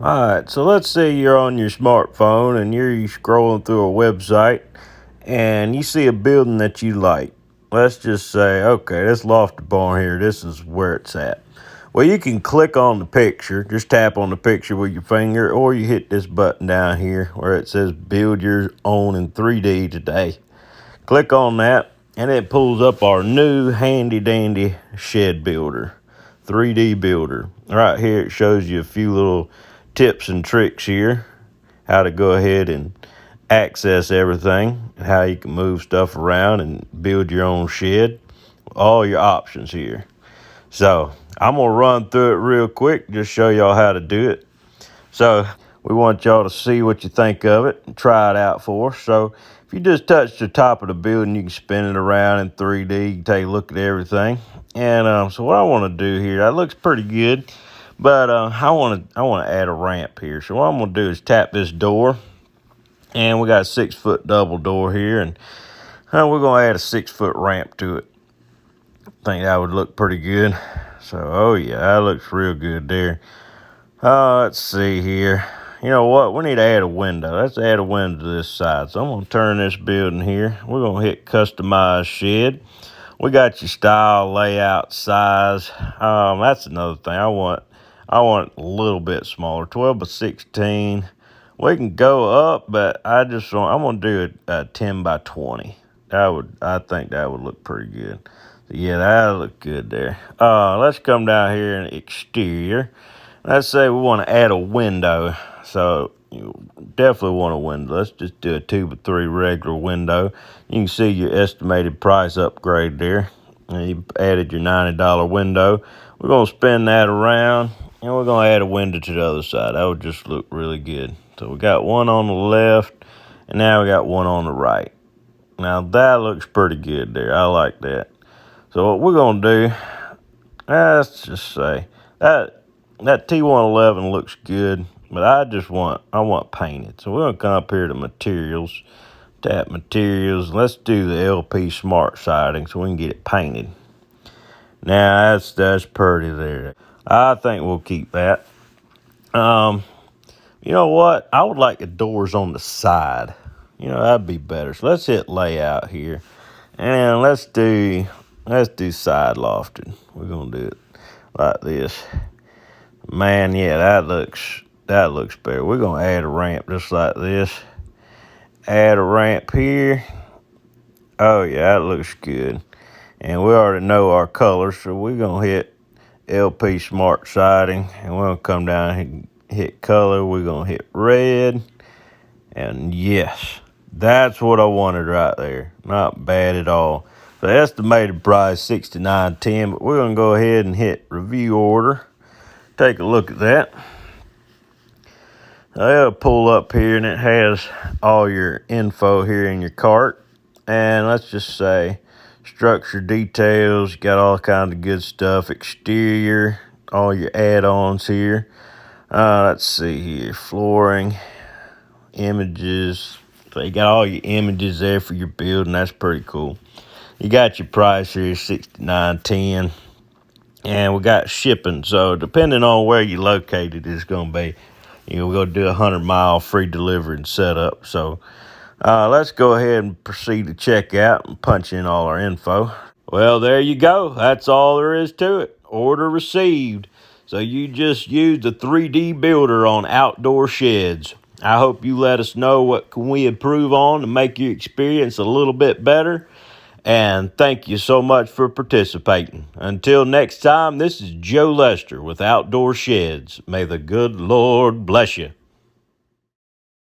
Alright, so let's say you're on your smartphone and you're scrolling through a website and you see a building that you like. Let's just say, okay, this lofted barn here, this is where it's at. Well, you can click on the picture, just tap on the picture with your finger, or you hit this button down here where it says build your own in 3D today. Click on that and it pulls up our new handy dandy shed builder, 3D builder. Right here it shows you a few little tips and tricks here, how to go ahead and access everything, how you can move stuff around and build your own shed. All your options here. So I'm gonna run through it real quick, just show y'all how to do it. So we want y'all to see what you think of it and try it out for us. So if you just touch the top of the building, you can spin it around in 3D, you can take a look at everything. And so what I want to do here, that looks pretty good, but I want to add a ramp here. So what I'm gonna do is tap this door, and we got a 6-foot double door here, and we're gonna add a 6-foot ramp to it. I think that would look pretty good. So oh yeah, that looks real good there. Let's see here. You know what? We need to add a window. Let's add a window to this side. So I'm going to turn this building here. We're going to hit customize shed. We got your style, layout, size. That's another thing. I want a little bit smaller, 12 by 16. We can go up, but I'm going to do a 10 by 20. I think that would look pretty good. So yeah, that'll look good there. Let's come down here in exterior. Let's say we want to add a window. So you definitely want a window. Let's just do a 2 by 3 regular window. You can see your estimated price upgrade there. And you added your $90 window. We're going to spin that around, and we're going to add a window to the other side. That would just look really good. So we got one on the left, and now we got one on the right. Now that looks pretty good there. I like that. So what we're going to do, let's just say, that T111 looks good, but I want painted. So we're going to come up here to materials, tap materials. Let's do the LP Smart siding so we can get it painted. Now that's pretty there. I think we'll keep that. You know what? I would like the doors on the side. You know, that'd be better. So let's hit layout here, and let's do side lofted. We're gonna do it like this. Man, yeah, that looks better. We're gonna add a ramp just like this. Add a ramp here. Oh yeah, that looks good. And we already know our colors, so we're gonna hit LP Smart Siding, and we're gonna come down and hit color. We're gonna hit red, and yes, that's what I wanted right there. Not bad at all. The estimated price $69.10, but we're gonna go ahead and hit review order. Take a look at that. I'll pull up here, and it has all your info here in your cart. And let's just say structure details, got all kinds of good stuff. Exterior, all your add-ons here. Let's see here, flooring, images. So you got all your images there for your building. That's pretty cool. You got your price here, $69.10. And we got shipping. So depending on where you're located, it's going to be, we're going to do a 100-mile free delivery and setup. So let's go ahead and proceed to check out and punch in all our info. Well, there you go. That's all there is to it. Order received. So you just used the 3D builder on outdoor sheds. I hope you let us know what can we improve on to make your experience a little bit better. And thank you so much for participating. Until next time, this is Joe Lester with Outdoor Sheds. May the good Lord bless you.